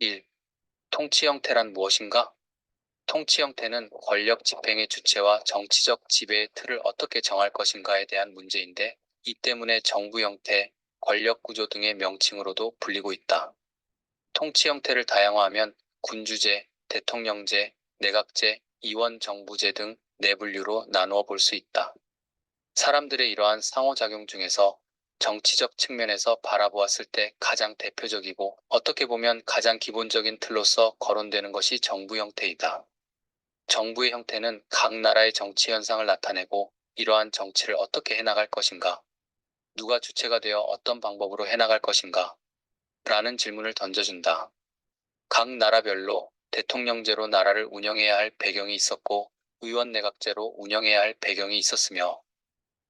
1. 통치 형태란 무엇인가? 통치 형태는 권력 집행의 주체와 정치적 지배의 틀을 어떻게 정할 것인가에 대한 문제인데, 이 때문에 정부 형태, 권력 구조 등의 명칭으로도 불리고 있다. 통치 형태를 다양화하면 군주제, 대통령제, 내각제, 이원정부제 등 네 분류로 나누어 볼 수 있다. 사람들의 이러한 상호작용 중에서 정치적 측면에서 바라보았을 때 가장 대표적이고 어떻게 보면 가장 기본적인 틀로서 거론되는 것이 정부 형태이다. 정부의 형태는 각 나라의 정치 현상을 나타내고 이러한 정치를 어떻게 해나갈 것인가, 누가 주체가 되어 어떤 방법으로 해나갈 것인가 라는 질문을 던져준다. 각 나라별로 대통령제로 나라를 운영해야 할 배경이 있었고 의원내각제로 운영해야 할 배경이 있었으며,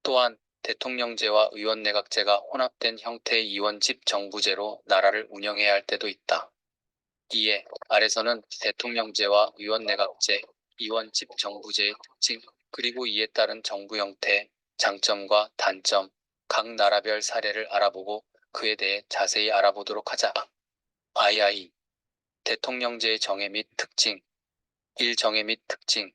또한 대통령제와 의원내각제가 혼합된 형태의 이원집 정부제로 나라를 운영해야 할 때도 있다. 이에 아래서는 대통령제와 의원내각제, 이원집 정부제의 특징, 그리고 이에 따른 정부 형태, 장점과 단점, 각 나라별 사례를 알아보고 그에 대해 자세히 알아보도록 하자. II. 대통령제의 정의 및 특징. 1. 정의 및 특징.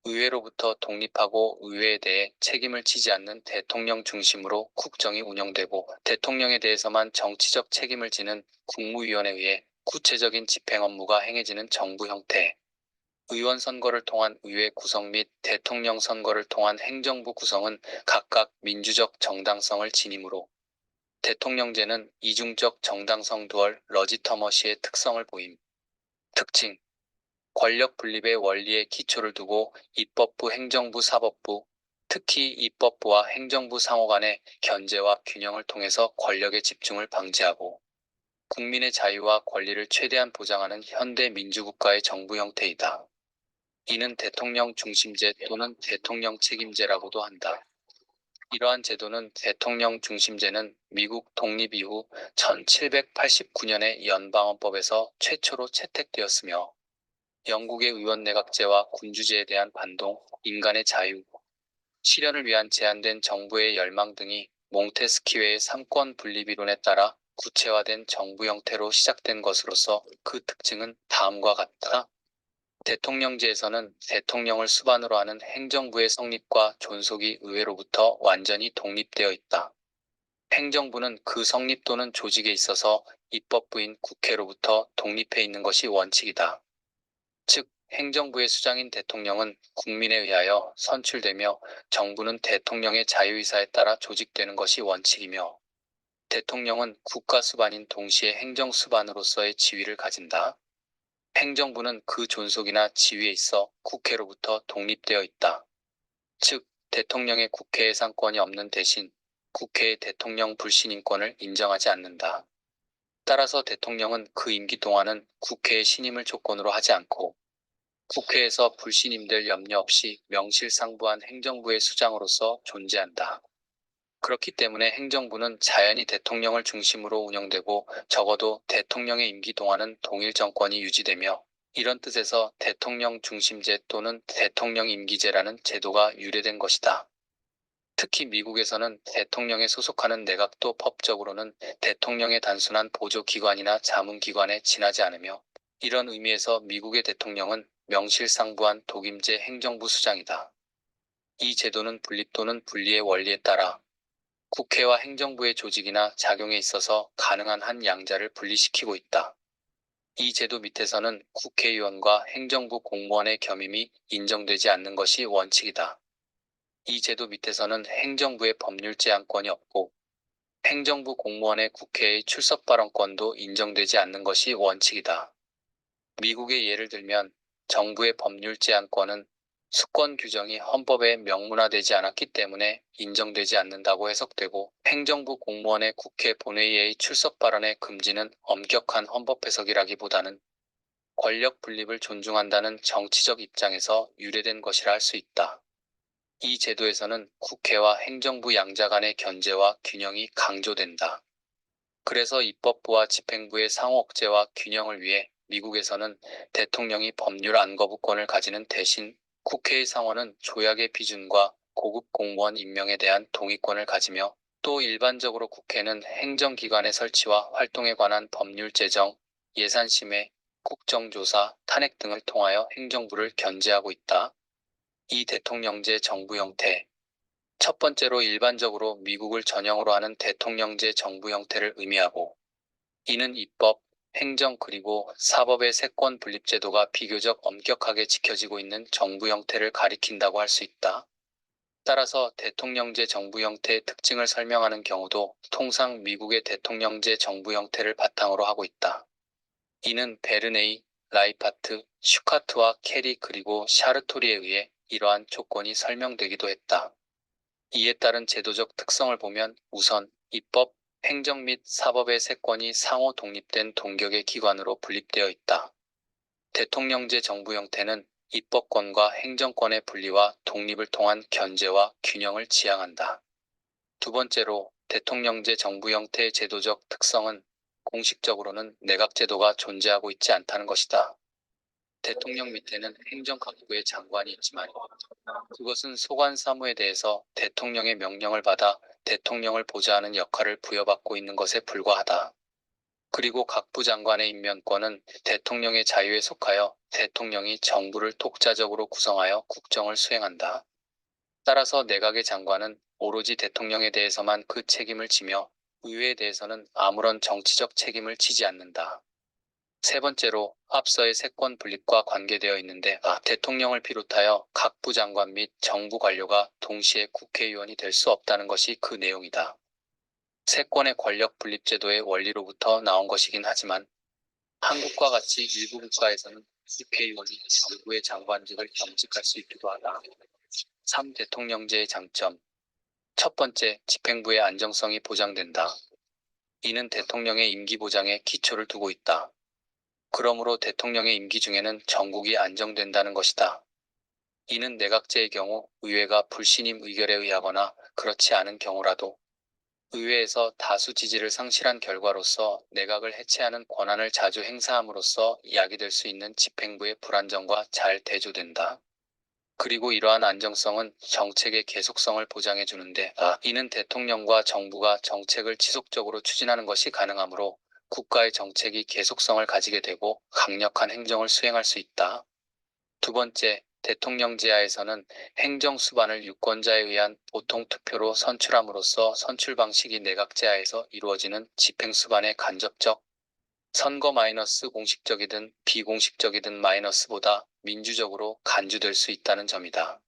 의회로부터 독립하고 의회에 대해 책임을 지지 않는 대통령 중심으로 국정이 운영되고 대통령에 대해서만 정치적 책임을 지는 국무위원에 의해 구체적인 집행 업무가 행해지는 정부 형태. 의원 선거를 통한 의회 구성 및 대통령 선거를 통한 행정부 구성은 각각 민주적 정당성을 지니므로 대통령제는 이중적 정당성 듀얼 러지터머시의 특성을 보임. 특징. 권력 분립의 원리에 기초를 두고 입법부, 행정부, 사법부, 특히 입법부와 행정부 상호 간의 견제와 균형을 통해서 권력의 집중을 방지하고 국민의 자유와 권리를 최대한 보장하는 현대 민주국가의 정부 형태이다. 이는 대통령 중심제 또는 대통령 책임제라고도 한다. 이러한 제도는 대통령 중심제는 미국 독립 이후 1789년의 연방헌법에서 최초로 채택되었으며, 영국의 의원내각제와 군주제에 대한 반동, 인간의 자유, 실현을 위한 제한된 정부의 열망 등이 몽테스키웨의 삼권 분립 이론에 따라 구체화된 정부 형태로 시작된 것으로서 그 특징은 다음과 같다. 대통령제에서는 대통령을 수반으로 하는 행정부의 성립과 존속이 의회로부터 완전히 독립되어 있다. 행정부는 그 성립 또는 조직에 있어서 입법부인 국회로부터 독립해 있는 것이 원칙이다. 즉, 행정부의 수장인 대통령은 국민에 의하여 선출되며 정부는 대통령의 자유의사에 따라 조직되는 것이 원칙이며, 대통령은 국가 수반인 동시에 행정 수반으로서의 지위를 가진다. 행정부는 그 존속이나 지위에 있어 국회로부터 독립되어 있다. 즉, 대통령의 국회 예산권이 없는 대신 국회의 대통령 불신임권을 인정하지 않는다. 따라서 대통령은 그 임기 동안은 국회의 신임을 조건으로 하지 않고 국회에서 불신임될 염려 없이 명실상부한 행정부의 수장으로서 존재한다. 그렇기 때문에 행정부는 자연히 대통령을 중심으로 운영되고 적어도 대통령의 임기 동안은 동일 정권이 유지되며, 이런 뜻에서 대통령 중심제 또는 대통령 임기제라는 제도가 유래된 것이다. 특히 미국에서는 대통령에 소속하는 내각도 법적으로는 대통령의 단순한 보조기관이나 자문기관에 지나지 않으며, 이런 의미에서 미국의 대통령은 명실상부한 독임제 행정부 수장이다. 이 제도는 분립 또는 분리의 원리에 따라 국회와 행정부의 조직이나 작용에 있어서 가능한 한 양자를 분리시키고 있다. 이 제도 밑에서는 국회의원과 행정부 공무원의 겸임이 인정되지 않는 것이 원칙이다. 이 제도 밑에서는 행정부의 법률 제한권이 없고 행정부 공무원의 국회의 출석 발언권도 인정되지 않는 것이 원칙이다. 미국의 예를 들면 정부의 법률 제한권은 수권 규정이 헌법에 명문화되지 않았기 때문에 인정되지 않는다고 해석되고, 행정부 공무원의 국회 본회의의 출석 발언의 금지는 엄격한 헌법 해석이라기보다는 권력 분립을 존중한다는 정치적 입장에서 유래된 것이라 할 수 있다. 이 제도에서는 국회와 행정부 양자 간의 견제와 균형이 강조된다. 그래서 입법부와 집행부의 상호 억제와 균형을 위해 미국에서는 대통령이 법률 안거부권을 가지는 대신 국회의 상원은 조약의 비준과 고급 공무원 임명에 대한 동의권을 가지며, 또 일반적으로 국회는 행정기관의 설치와 활동에 관한 법률 제정, 예산심해, 국정조사, 탄핵 등을 통하여 행정부를 견제하고 있다. 이 대통령제 정부 형태. 첫 번째로 일반적으로 미국을 전형으로 하는 대통령제 정부 형태를 의미하고, 이는 입법, 행정 그리고 사법의 세권 분립 제도가 비교적 엄격하게 지켜지고 있는 정부 형태를 가리킨다고 할 수 있다. 따라서 대통령제 정부 형태의 특징을 설명하는 경우도 통상 미국의 대통령제 정부 형태를 바탕으로 하고 있다. 이는 베르네이, 라이파트, 슈카트와 캐리 그리고 샤르토리에 의해 이러한 조건이 설명되기도 했다. 이에 따른 제도적 특성을 보면 우선 입법, 행정 및 사법의 세권이 상호 독립된 동격의 기관으로 분립되어 있다. 대통령제 정부 형태는 입법권과 행정권의 분리와 독립을 통한 견제와 균형을 지향한다. 두 번째로 대통령제 정부 형태의 제도적 특성은 공식적으로는 내각제도가 존재하고 있지 않다는 것이다. 대통령 밑에는 행정각부의 장관이 있지만 그것은 소관 사무에 대해서 대통령의 명령을 받아 대통령을 보좌하는 역할을 부여받고 있는 것에 불과하다. 그리고 각부 장관의 임명권은 대통령의 자유에 속하여 대통령이 정부를 독자적으로 구성하여 국정을 수행한다. 따라서 내각의 장관은 오로지 대통령에 대해서만 그 책임을 지며 의회에 대해서는 아무런 정치적 책임을 지지 않는다. 세 번째로 앞서의 세권 분립과 관계되어 있는데 대통령을 비롯하여 각부 장관 및 정부 관료가 동시에 국회의원이 될 수 없다는 것이 그 내용이다. 세권의 권력 분립 제도의 원리로부터 나온 것이긴 하지만 한국과 같이 일부 국가에서는 국회의원이 정부의 장관직을 겸직할 수 있기도 하다. 3. 대통령제의 장점. 첫 번째, 집행부의 안정성이 보장된다. 이는 대통령의 임기 보장에 기초를 두고 있다. 그러므로 대통령의 임기 중에는 정국이 안정된다는 것이다. 이는 내각제의 경우 의회가 불신임 의결에 의하거나 그렇지 않은 경우라도 의회에서 다수 지지를 상실한 결과로서 내각을 해체하는 권한을 자주 행사함으로써 야기될 수 있는 집행부의 불안정과 잘 대조된다. 그리고 이러한 안정성은 정책의 계속성을 보장해 주는데 이는 대통령과 정부가 정책을 지속적으로 추진하는 것이 가능하므로 국가의 정책이 계속성을 가지게 되고 강력한 행정을 수행할 수 있다. 두 번째, 대통령제하에서는 행정수반을 유권자에 의한 보통 투표로 선출함으로써 선출 방식이 내각제하에서 이루어지는 집행수반의 간접적 선거 마이너스 공식적이든 비공식적이든 마이너스보다 민주적으로 간주될 수 있다는 점이다.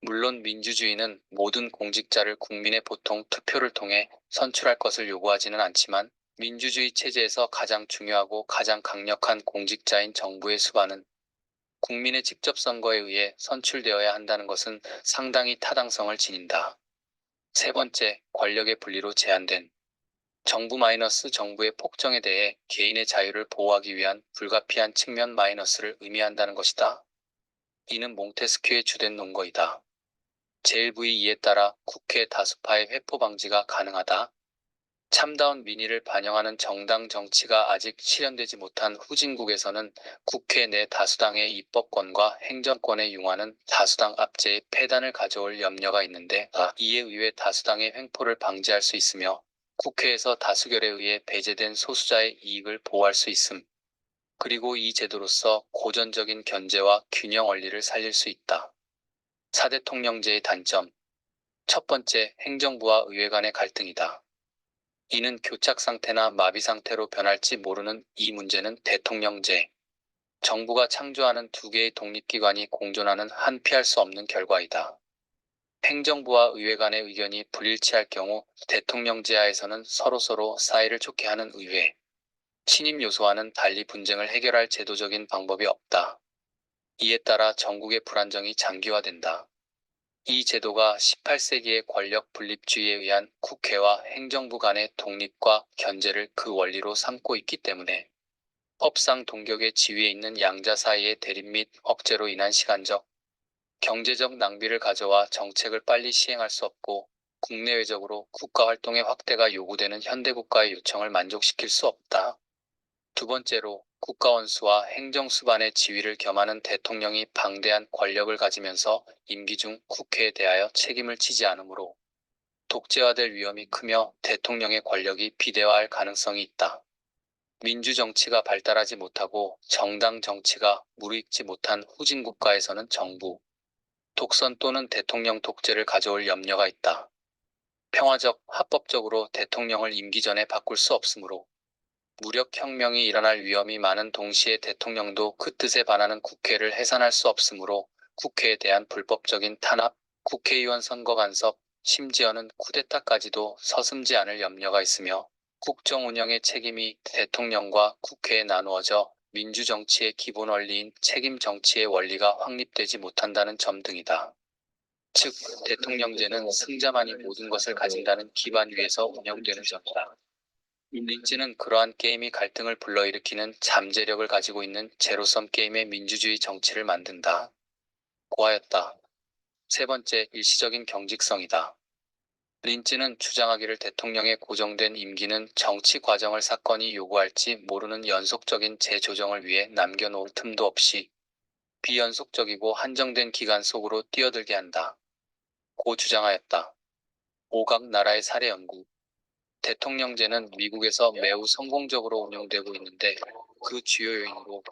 물론 민주주의는 모든 공직자를 국민의 보통 투표를 통해 선출할 것을 요구하지는 않지만 민주주의 체제에서 가장 중요하고 가장 강력한 공직자인 정부의 수반은 국민의 직접 선거에 의해 선출되어야 한다는 것은 상당히 타당성을 지닌다. 세 번째, 권력의 분리로 제한된 정부의 폭정에 대해 개인의 자유를 보호하기 위한 불가피한 측면 마이너스를 의미한다는 것이다. 이는 몽테스큐의 주된 논거이다. 제1V2에 따라 국회 다수파의 회포 방지가 가능하다. 참다운 민의를 반영하는 정당 정치가 아직 실현되지 못한 후진국에서는 국회 내 다수당의 입법권과 행정권에 융하는 다수당 압제의 폐단을 가져올 염려가 있는데 이에 의해 다수당의 횡포를 방지할 수 있으며 국회에서 다수결에 의해 배제된 소수자의 이익을 보호할 수 있음. 그리고 이 제도로서 고전적인 견제와 균형 원리를 살릴 수 있다. 4대통령제의 단점. 첫 번째, 행정부와 의회 간의 갈등이다. 이는 교착 상태나 마비 상태로 변할지 모르는 이 문제는 대통령제, 정부가 창조하는 두 개의 독립기관이 공존하는 한 피할 수 없는 결과이다. 행정부와 의회 간의 의견이 불일치할 경우 대통령제하에서는 서로서로 사이를 좋게 하는 의회, 신임 요소와는 달리 분쟁을 해결할 제도적인 방법이 없다. 이에 따라 전국의 불안정이 장기화된다. 이 제도가 18세기의 권력 분립주의에 의한 국회와 행정부 간의 독립과 견제를 그 원리로 삼고 있기 때문에 법상 동격의 지위에 있는 양자 사이의 대립 및 억제로 인한 시간적, 경제적 낭비를 가져와 정책을 빨리 시행할 수 없고 국내외적으로 국가 활동의 확대가 요구되는 현대국가의 요청을 만족시킬 수 없다. 두 번째로 국가원수와 행정수반의 지위를 겸하는 대통령이 방대한 권력을 가지면서 임기 중 국회에 대하여 책임을 지지 않으므로 독재화될 위험이 크며 대통령의 권력이 비대화할 가능성이 있다. 민주정치가 발달하지 못하고 정당 정치가 무르익지 못한 후진 국가에서는 정부, 독선 또는 대통령 독재를 가져올 염려가 있다. 평화적, 합법적으로 대통령을 임기 전에 바꿀 수 없으므로 무력혁명이 일어날 위험이 많은 동시에 대통령도 그 뜻에 반하는 국회를 해산할 수 없으므로 국회에 대한 불법적인 탄압, 국회의원 선거 간섭, 심지어는 쿠데타까지도 서슴지 않을 염려가 있으며 국정 운영의 책임이 대통령과 국회에 나누어져 민주정치의 기본 원리인 책임 정치의 원리가 확립되지 못한다는 점 등이다. 즉, 대통령제는 승자만이 모든 것을 가진다는 기반 위에서 운영되는 점이다. 린치는 그러한 게임이 갈등을 불러일으키는 잠재력을 가지고 있는 제로섬 게임의 민주주의 정치를 만든다. 고하였다. 세 번째, 일시적인 경직성이다. 린치는 주장하기를 대통령의 고정된 임기는 정치 과정을 사건이 요구할지 모르는 연속적인 재조정을 위해 남겨놓을 틈도 없이 비연속적이고 한정된 기간 속으로 뛰어들게 한다. 고 주장하였다. 오각 나라의 사례 연구. 대통령제는 미국에서 매우 성공적으로 운영되고 있는데 그 주요 요인으로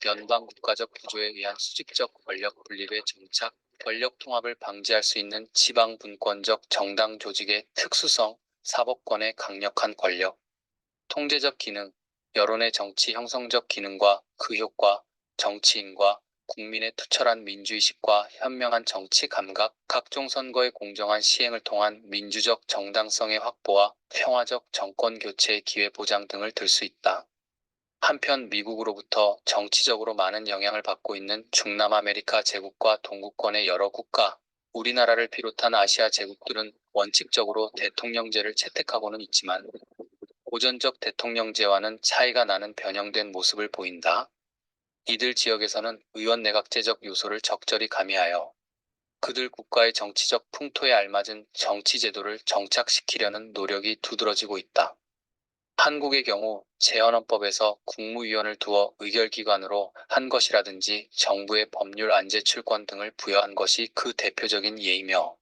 연방 국가적 구조에 의한 수직적 권력 분립의 정착, 권력 통합을 방지할 수 있는 지방 분권적 정당 조직의 특수성, 사법권의 강력한 권력, 통제적 기능, 여론의 정치 형성적 기능과 그 효과, 정치인과 국민의 투철한 민주의식과 현명한 정치 감각, 각종 선거의 공정한 시행을 통한 민주적 정당성의 확보와 평화적 정권 교체의 기회 보장 등을 들 수 있다. 한편 미국으로부터 정치적으로 많은 영향을 받고 있는 중남아메리카 제국과 동구권의 여러 국가, 우리나라를 비롯한 아시아 제국들은 원칙적으로 대통령제를 채택하고는 있지만 고전적 대통령제와는 차이가 나는 변형된 모습을 보인다. 이들 지역에서는 의원 내각제적 요소를 적절히 가미하여 그들 국가의 정치적 풍토에 알맞은 정치 제도를 정착시키려는 노력이 두드러지고 있다. 한국의 경우 재헌헌법에서 국무위원을 두어 의결기관으로 한 것이라든지 정부의 법률 안제 출권 등을 부여한 것이 그 대표적인 예이며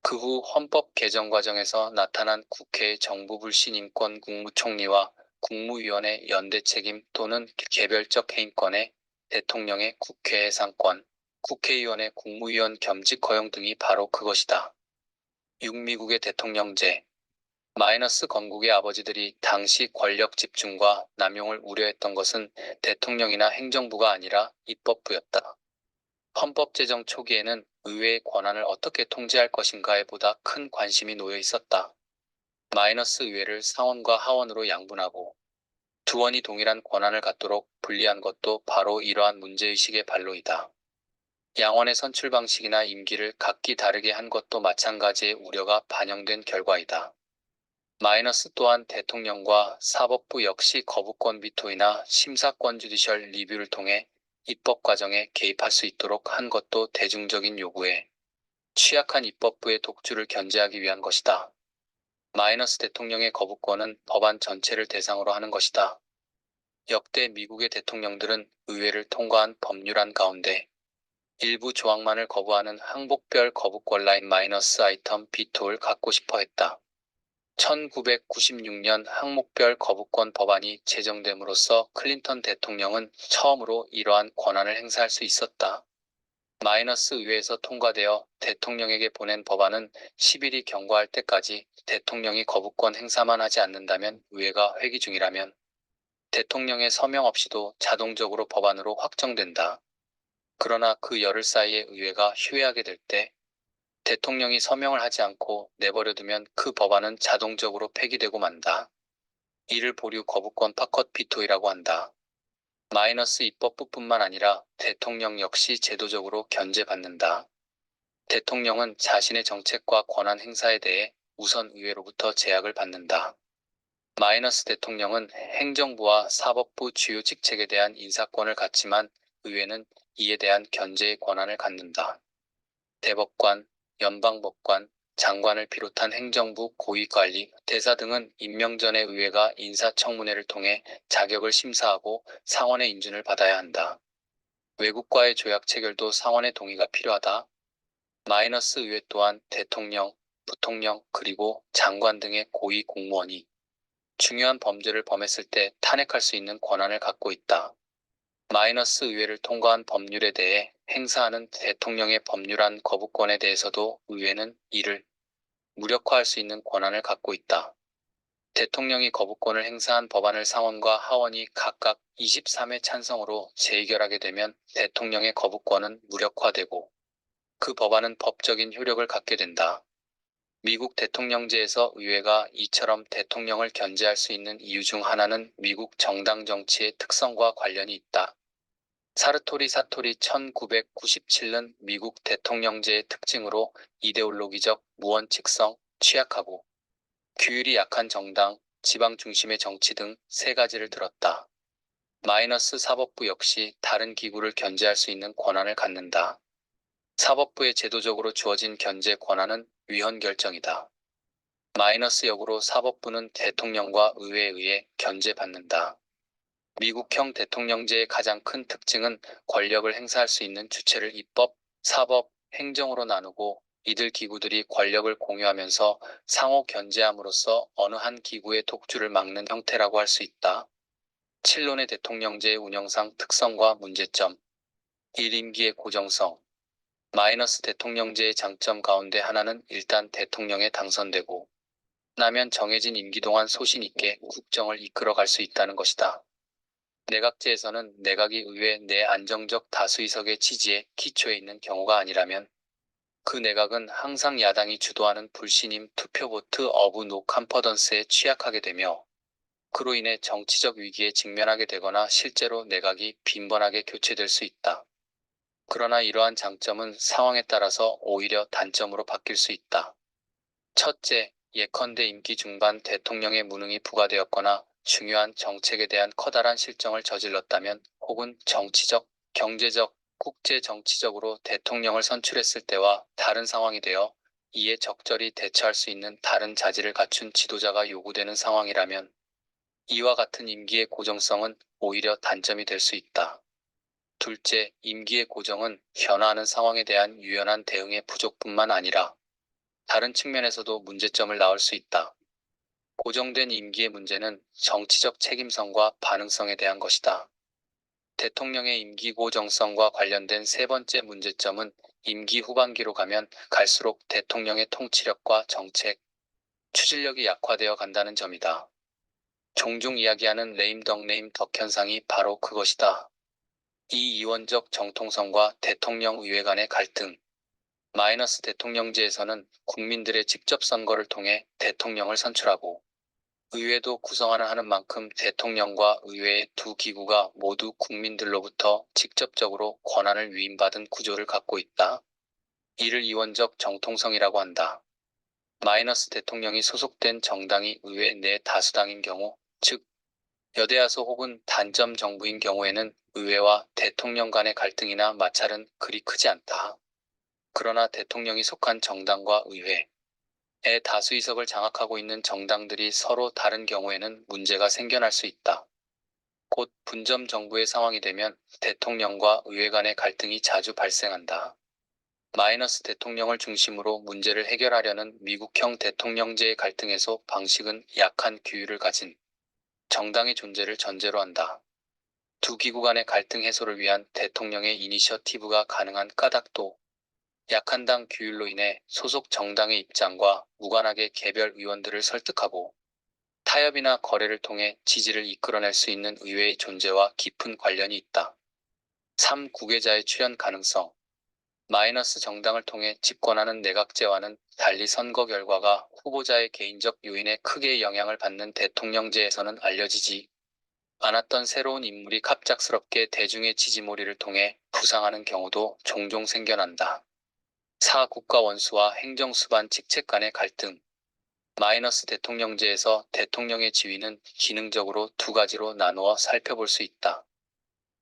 그 후 헌법 개정 과정에서 나타난 국회의 정부 불신 인권 국무총리와 국무위원의 연대 책임 또는 개별적 해임권에 대통령의 국회 해상권, 국회의원의 국무위원 겸직 허용 등이 바로 그것이다. 6. 미국의 대통령제 건국의 아버지들이 당시 권력 집중과 남용을 우려했던 것은 대통령이나 행정부가 아니라 입법부였다. 헌법 제정 초기에는 의회의 권한을 어떻게 통제할 것인가에 보다 큰 관심이 놓여 있었다. 의회를 상원과 하원으로 양분하고 두원이 동일한 권한을 갖도록 분리한 것도 바로 이러한 문제의식의 발로이다. 양원의 선출 방식이나 임기를 각기 다르게 한 것도 마찬가지의 우려가 반영된 결과이다. 또한 대통령과 사법부 역시 거부권 비토이나 심사권 주디셜 리뷰를 통해 입법 과정에 개입할 수 있도록 한 것도 대중적인 요구에 취약한 입법부의 독주를 견제하기 위한 것이다. 대통령의 거부권은 법안 전체를 대상으로 하는 것이다. 역대 미국의 대통령들은 의회를 통과한 법률안 가운데 일부 조항만을 거부하는 항복별 거부권 라인 아이텀 비토를 갖고 싶어 했다. 1996년 항목별 거부권 법안이 제정됨으로써 클린턴 대통령은 처음으로 이러한 권한을 행사할 수 있었다. 의회에서 통과되어 대통령에게 보낸 법안은 10일이 경과할 때까지 대통령이 거부권 행사만 하지 않는다면 의회가 회기 중이라면 대통령의 서명 없이도 자동적으로 법안으로 확정된다. 그러나 그 열흘 사이에 의회가 휴회하게 될 때 대통령이 서명을 하지 않고 내버려두면 그 법안은 자동적으로 폐기되고 만다. 이를 보류 거부권 파컷 비토이라고 한다. 입법부뿐만 아니라 대통령 역시 제도적으로 견제받는다. 대통령은 자신의 정책과 권한 행사에 대해 우선 의회로부터 제약을 받는다. 대통령은 행정부와 사법부 주요 직책에 대한 인사권을 갖지만 의회는 이에 대한 견제의 권한을 갖는다. 대법관, 연방법관, 장관을 비롯한 행정부 고위관리, 대사 등은 임명 전에 의회가 인사청문회를 통해 자격을 심사하고 상원의 인준을 받아야 한다. 외국과의 조약 체결도 상원의 동의가 필요하다. 의회 또한 대통령, 부통령 그리고 장관 등의 고위 공무원이 중요한 범죄를 범했을 때 탄핵할 수 있는 권한을 갖고 있다. 마이너스 의회를 통과한 법률에 대해 행사하는 대통령의 법률안 거부권에 대해서도 의회는 이를 무력화할 수 있는 권한을 갖고 있다. 대통령이 거부권을 행사한 법안을 상원과 하원이 각각 23회 찬성으로 재의결하게 되면 대통령의 거부권은 무력화되고 그 법안은 법적인 효력을 갖게 된다. 미국 대통령제에서 의회가 이처럼 대통령을 견제할 수 있는 이유 중 하나는 미국 정당 정치의 특성과 관련이 있다. 사르토리 사토리 1997는 미국 대통령제의 특징으로 이데올로기적 무원칙성, 취약하고 규율이 약한 정당, 지방 중심의 정치 등 세 가지를 들었다. 마이너스 사법부 역시 다른 기구를 견제할 수 있는 권한을 갖는다. 사법부에 제도적으로 주어진 견제 권한은 위헌 결정이다. 마이너스 역으로 사법부는 대통령과 의회에 의해 견제받는다. 미국형 대통령제의 가장 큰 특징은 권력을 행사할 수 있는 주체를 입법, 사법, 행정으로 나누고 이들 기구들이 권력을 공유하면서 상호 견제함으로써 어느 한 기구의 독주를 막는 형태라고 할 수 있다. 7론의 대통령제의 운영상 특성과 문제점 1임기의 고정성 마이너스 대통령제의 장점 가운데 하나는 일단 대통령에 당선되고 나면 정해진 임기 동안 소신 있게 국정을 이끌어갈 수 있다는 것이다. 내각제에서는 내각이 의회 내 안정적 다수의석의 지지에 기초해 있는 경우가 아니라면 그 내각은 항상 야당이 주도하는 불신임 투표보트 어브 노 컴퍼던스에 취약하게 되며 그로 인해 정치적 위기에 직면하게 되거나 실제로 내각이 빈번하게 교체될 수 있다. 그러나 이러한 장점은 상황에 따라서 오히려 단점으로 바뀔 수 있다. 첫째, 예컨대 임기 중반 대통령의 무능이 부과되었거나 중요한 정책에 대한 커다란 실정을 저질렀다면 혹은 정치적, 경제적, 국제 정치적으로 대통령을 선출했을 때와 다른 상황이 되어 이에 적절히 대처할 수 있는 다른 자질을 갖춘 지도자가 요구되는 상황이라면 이와 같은 임기의 고정성은 오히려 단점이 될 수 있다. 둘째, 임기의 고정은 변화하는 상황에 대한 유연한 대응의 부족뿐만 아니라 다른 측면에서도 문제점을 낳을 수 있다. 고정된 임기의 문제는 정치적 책임성과 반응성에 대한 것이다. 대통령의 임기 고정성과 관련된 세 번째 문제점은 임기 후반기로 가면 갈수록 대통령의 통치력과 정책, 추진력이 약화되어 간다는 점이다. 종종 이야기하는 레임덕 레임덕 현상이 바로 그것이다. 이 이원적 정통성과 대통령 의회 간의 갈등, 마이너스 대통령제에서는 국민들의 직접 선거를 통해 대통령을 선출하고 의회도 구성하는 하는 만큼 대통령과 의회의 두 기구가 모두 국민들로부터 직접적으로 권한을 위임받은 구조를 갖고 있다. 이를 이원적 정통성이라고 한다. 마이너스 대통령이 소속된 정당이 의회 내 다수당인 경우, 즉 여대야소 혹은 단점 정부인 경우에는 의회와 대통령 간의 갈등이나 마찰은 그리 크지 않다. 그러나 대통령이 속한 정당과 의회의 다수의석을 장악하고 있는 정당들이 서로 다른 경우에는 문제가 생겨날 수 있다. 곧 분점 정부의 상황이 되면 대통령과 의회 간의 갈등이 자주 발생한다. 마이너스 대통령을 중심으로 문제를 해결하려는 미국형 대통령제의 갈등 해소 방식은 약한 규율을 가진 정당의 존재를 전제로 한다. 두 기구 간의 갈등 해소를 위한 대통령의 이니셔티브가 가능한 까닭도 약한 당 규율로 인해 소속 정당의 입장과 무관하게 개별 의원들을 설득하고 타협이나 거래를 통해 지지를 이끌어낼 수 있는 의회의 존재와 깊은 관련이 있다. 3. 구계자의 출현 가능성 마이너스 정당을 통해 집권하는 내각제와는 달리 선거 결과가 후보자의 개인적 요인에 크게 영향을 받는 대통령제에서는 알려지지 않았던 새로운 인물이 갑작스럽게 대중의 지지몰이를 통해 부상하는 경우도 종종 생겨난다. 4. 국가 원수와 행정수반 직책 간의 갈등 마이너스 대통령제에서 대통령의 지위는 기능적으로 두 가지로 나누어 살펴볼 수 있다.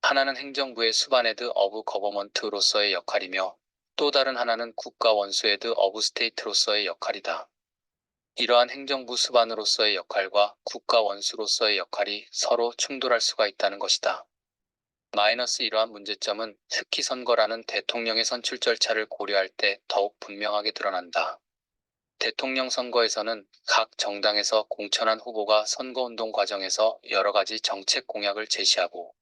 하나는 행정부의 수반헤드 어브 거버먼트로서의 역할이며 또 다른 하나는 국가 원수헤드 어브 스테이트로서의 역할이다. 이러한 행정부 수반으로서의 역할과 국가 원수로서의 역할이 서로 충돌할 수가 있다는 것이다. 마이너스 이러한 문제점은 특히 선거라는 대통령의 선출 절차를 고려할 때 더욱 분명하게 드러난다. 대통령 선거에서는 각 정당에서 공천한 후보가 선거운동 과정에서 여러 가지 정책 공약을 제시하고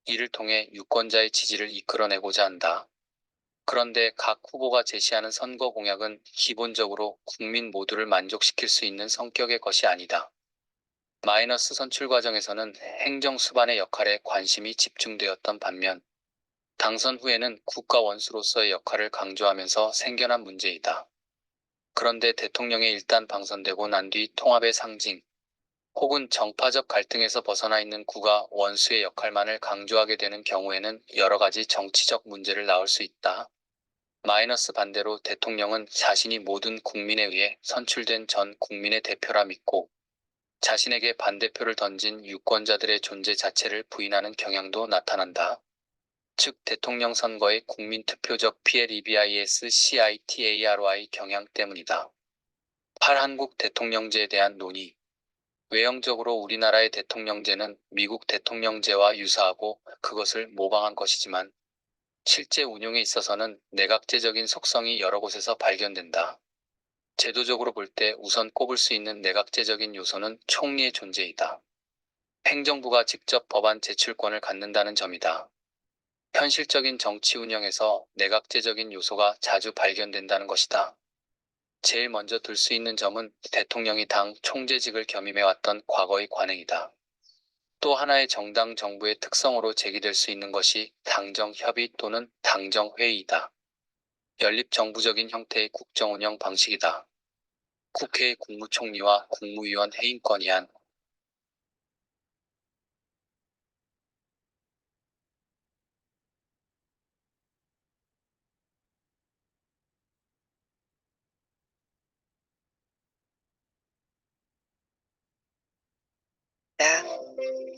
이를 통해 유권자의 지지를 이끌어내고자 한다. 그런데 각 후보가 제시하는 선거 공약은 기본적으로 국민 모두를 만족시킬 수 있는 성격의 것이 아니다. 마이너스 선출 과정에서는 행정 수반의 역할에 관심이 집중되었던 반면 당선 후에는 국가 원수로서의 역할을 강조하면서 생겨난 문제이다. 그런데 대통령이 일단 당선되고 난 뒤 통합의 상징 혹은 정파적 갈등에서 벗어나 있는 국가 원수의 역할만을 강조하게 되는 경우에는 여러 가지 정치적 문제를 낳을 수 있다. 마이너스 반대로 대통령은 자신이 모든 국민에 의해 선출된 전 국민의 대표라 믿고 자신에게 반대표를 던진 유권자들의 존재 자체를 부인하는 경향도 나타난다. 즉 대통령 선거의 국민투표적 PLEBIS CITARY 경향 때문이다. 8. 한국 대통령제에 대한 논의. 외형적으로 우리나라의 대통령제는 미국 대통령제와 유사하고 그것을 모방한 것이지만 실제 운용에 있어서는 내각제적인 속성이 여러 곳에서 발견된다. 제도적으로 볼 때 우선 꼽을 수 있는 내각제적인 요소는 총리의 존재이다. 행정부가 직접 법안 제출권을 갖는다는 점이다. 현실적인 정치 운영에서 내각제적인 요소가 자주 발견된다는 것이다. 제일 먼저 들 수 있는 점은 대통령이 당 총재직을 겸임해왔던 과거의 관행이다. 또 하나의 정당 정부의 특성으로 제기될 수 있는 것이 당정협의 또는 당정회의이다. 연립정부적인 형태의 국정운영 방식이다. 국회의 국무총리와 국무위원 해임권이 한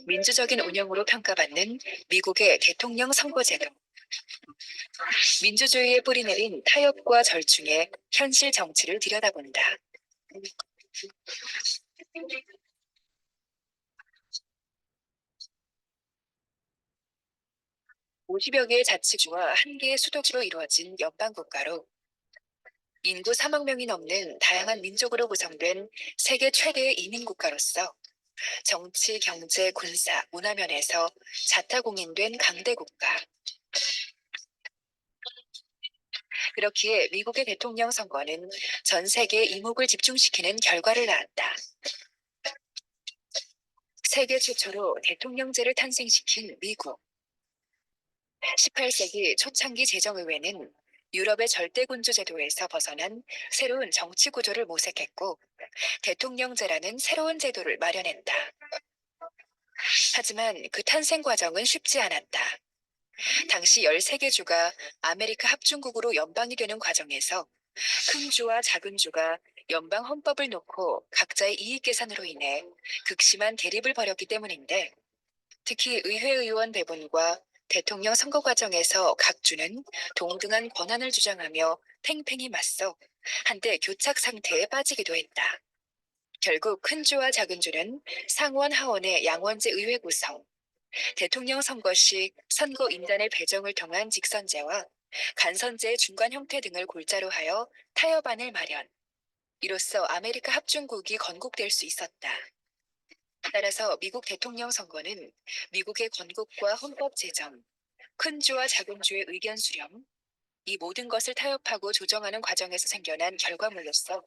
민주적인 운영으로 평가받는 미국의 대통령 선거제도. 민주주의에 뿌리내린 타협과 절충의 현실 정치를 들여다본다. 50여 개의 자치구와 1개의 수도주로 이루어진 연방국가로 인구 3억 명이 넘는 다양한 민족으로 구성된 세계 최대의 이민국가로서 정치, 경제, 군사, 문화 면에서 자타공인된 강대 국가. 그렇기에 미국의 대통령 선거는 전 세계의 이목을 집중시키는 결과를 낳았다. 세계 최초로 대통령제를 탄생시킨 미국. 18세기 초창기 제정의회는 유럽의 절대군주 제도에서 벗어난 새로운 정치 구조를 모색했고 대통령제라는 새로운 제도를 마련했다. 하지만 그 탄생 과정은 쉽지 않았다. 당시 13개 주가 아메리카 합중국으로 연방이 되는 과정에서 큰 주와 작은 주가 연방 헌법을 놓고 각자의 이익 계산으로 인해 극심한 대립을 벌였기 때문인데 특히 의회 의원 배분과 대통령 선거 과정에서 각 주는 동등한 권한을 주장하며 팽팽히 맞서 한때 교착 상태에 빠지기도 했다. 결국 큰 주와 작은 주는 상원 하원의 양원제 의회 구성, 대통령 선거 시 선거 인단의 배정을 통한 직선제와 간선제의 중간 형태 등을 골자로 하여 타협안을 마련. 이로써 아메리카 합중국이 건국될 수 있었다. 따라서 미국 대통령 선거는 미국의 건국과 헌법 제정, 큰 주와 작은 주의 의견 수렴, 이 모든 것을 타협하고 조정하는 과정에서 생겨난 결과물로서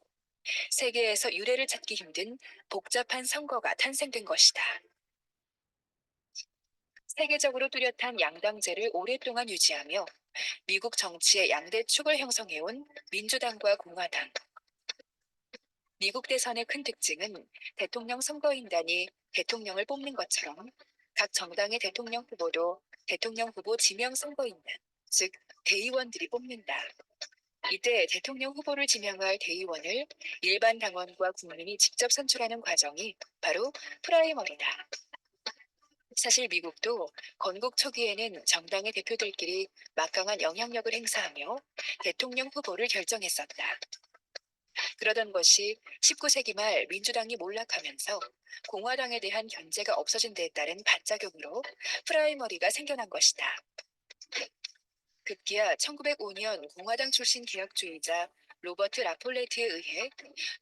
세계에서 유례를 찾기 힘든 복잡한 선거가 탄생된 것이다. 세계적으로 뚜렷한 양당제를 오랫동안 유지하며 미국 정치의 양대 축을 형성해온 민주당과 공화당. 미국 대선의 큰 특징은 대통령 선거인단이 대통령을 뽑는 것처럼 각 정당의 대통령 후보도 대통령 후보 지명 선거인단, 즉 대의원들이 뽑는다. 이때 대통령 후보를 지명할 대의원을 일반 당원과 국민이 직접 선출하는 과정이 바로 프라이머리다. 사실 미국도 건국 초기에는 정당의 대표들끼리 막강한 영향력을 행사하며 대통령 후보를 결정했었다. 그러던 것이 19세기 말 민주당이 몰락하면서 공화당에 대한 견제가 없어진 데에 따른 반작용으로 프라이머리가 생겨난 것이다. 급기야 1905년 공화당 출신 개혁주의자 로버트 라폴레트에 의해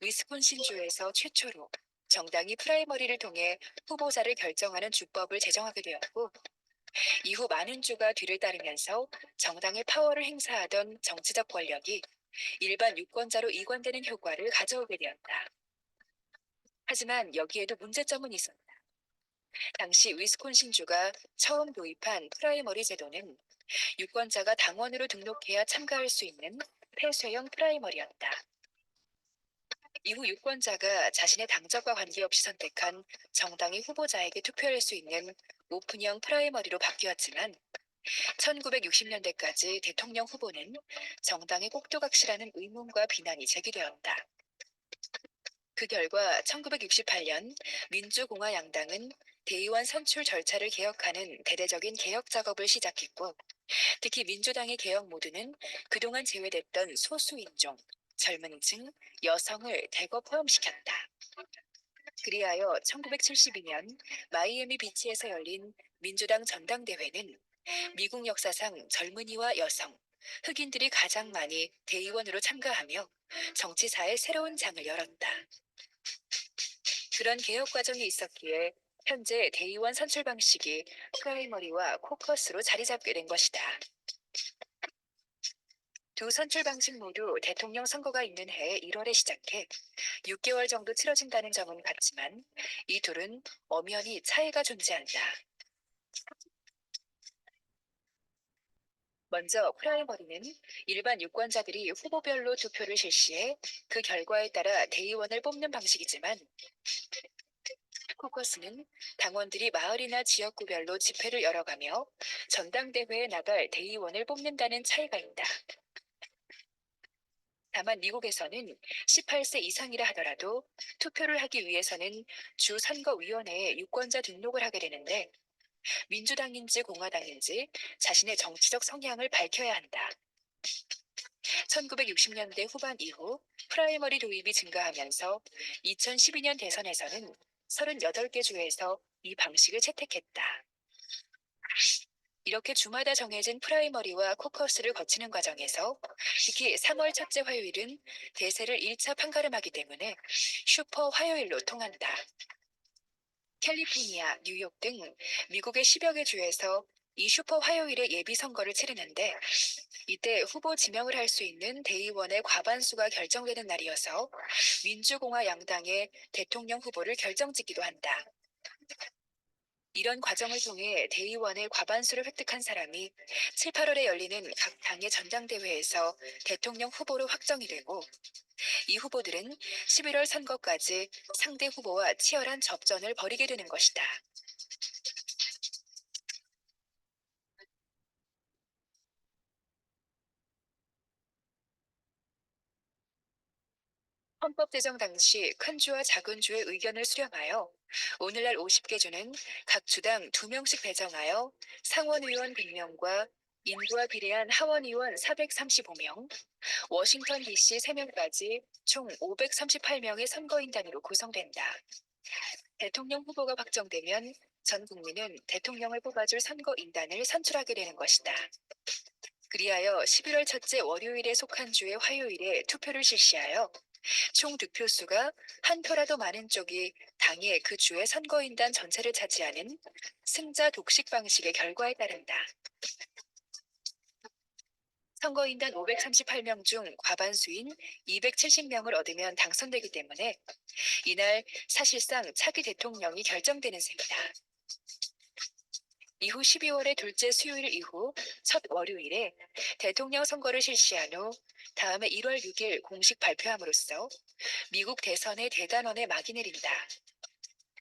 위스콘신주에서 최초로 정당이 프라이머리를 통해 후보자를 결정하는 주법을 제정하게 되었고, 이후 많은 주가 뒤를 따르면서 정당의 파워를 행사하던 정치적 권력이 일반 유권자로 이관되는 효과를 가져오게 되었다. 하지만 여기에도 문제점은 있었다. 당시 위스콘신주가 처음 도입한 프라이머리 제도는 유권자가 당원으로 등록해야 참가할 수 있는 폐쇄형 프라이머리였다. 이후 유권자가 자신의 당적과 관계없이 선택한 정당의 후보자에게 투표할 수 있는 오픈형 프라이머리로 바뀌었지만, 1960년대까지 대통령 후보는 정당의 꼭두각시라는 의문과 비난이 제기되었다. 그 결과 1968년 민주공화 양당은 대의원 선출 절차를 개혁하는 대대적인 개혁 작업을 시작했고, 특히 민주당의 개혁 모드는 그동안 제외됐던 소수인종, 젊은 층, 여성을 대거 포함시켰다. 그리하여 1972년 마이애미 비치에서 열린 민주당 전당대회는 미국 역사상 젊은이와 여성, 흑인들이 가장 많이 대의원으로 참가하며 정치사의 새로운 장을 열었다. 그런 개혁 과정이 있었기에 현재 대의원 선출 방식이 프라이머리와 코커스로 자리 잡게 된 것이다. 두 선출 방식 모두 대통령 선거가 있는 해 1월에 시작해 6개월 정도 치러진다는 점은 같지만, 이 둘은 엄연히 차이가 존재한다. 먼저 프라이머리는 일반 유권자들이 후보별로 투표를 실시해 그 결과에 따라 대의원을 뽑는 방식이지만, 코커스는 당원들이 마을이나 지역구별로 집회를 열어가며 전당대회에 나갈 대의원을 뽑는다는 차이가 있다. 다만 미국에서는 18세 이상이라 하더라도 투표를 하기 위해서는 주 선거위원회에 유권자 등록을 하게 되는데, 민주당인지 공화당인지 자신의 정치적 성향을 밝혀야 한다. 1960년대 후반 이후 프라이머리 도입이 증가하면서 2012년 대선에서는 38개 주에서 이 방식을 채택했다. 이렇게 주마다 정해진 프라이머리와 코커스를 거치는 과정에서 특히 3월 첫째 화요일은 대세를 1차 판가름하기 때문에 슈퍼 화요일로 통한다. 캘리포니아, 뉴욕 등 미국의 10여 개 주에서 이 슈퍼 화요일에 예비 선거를 치르는데, 이때 후보 지명을 할 수 있는 대의원의 과반수가 결정되는 날이어서 민주공화 양당의 대통령 후보를 결정짓기도 한다. 이런 과정을 통해 대의원의 과반수를 획득한 사람이 7, 8월에 열리는 각 당의 전당대회에서 대통령 후보로 확정이 되고, 이 후보들은 11월 선거까지 상대 후보와 치열한 접전을 벌이게 되는 것이다. 헌법 제정 당시 큰 주와 작은 주의 의견을 수렴하여 오늘날 50개 주는 각 주당 2명씩 배정하여 상원의원 100명과 인구와 비례한 하원의원 435명, 워싱턴 DC 3명까지 총 538명의 선거인단으로 구성된다. 대통령 후보가 확정되면 전 국민은 대통령을 뽑아줄 선거인단을 선출하게 되는 것이다. 그리하여 11월 첫째 월요일에 속한 주의 화요일에 투표를 실시하여 총 득표수가 한 표라도 많은 쪽이 당의 그 주의 선거인단 전체를 차지하는 승자 독식 방식의 결과에 따른다. 선거인단 538명 중 과반수인 270명을 얻으면 당선되기 때문에 이날 사실상 차기 대통령이 결정되는 셈이다. 이후 12월의 둘째 수요일 이후 첫 월요일에 대통령 선거를 실시한 후 다음해 1월 6일 공식 발표함으로써 미국 대선의 대단원에 막이 내린다.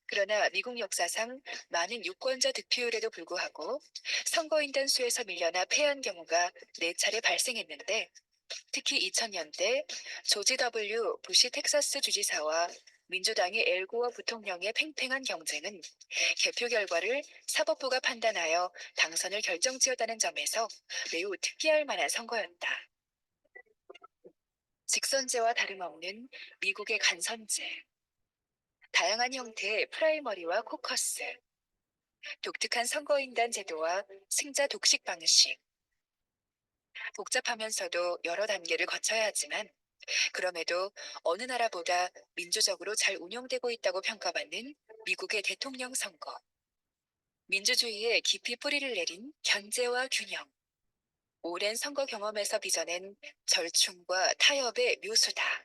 그러나 미국 역사상 많은 유권자 득표율에도 불구하고 선거인단 수에서 밀려나 패한 경우가 4차례 발생했는데, 특히 2000년대 조지 W. 부시 텍사스 주지사와 민주당의 엘 고어 부통령의 팽팽한 경쟁은 개표 결과를 사법부가 판단하여 당선을 결정지었다는 점에서 매우 특이할 만한 선거였다. 직선제와 다름없는 미국의 간선제, 다양한 형태의 프라이머리와 코커스, 독특한 선거인단 제도와 승자 독식 방식, 복잡하면서도 여러 단계를 거쳐야 하지만 그럼에도 어느 나라보다 민주적으로 잘 운영되고 있다고 평가받는 미국의 대통령 선거. 민주주의에 깊이 뿌리를 내린 견제와 균형. 오랜 선거 경험에서 빚어낸 절충과 타협의 묘수다.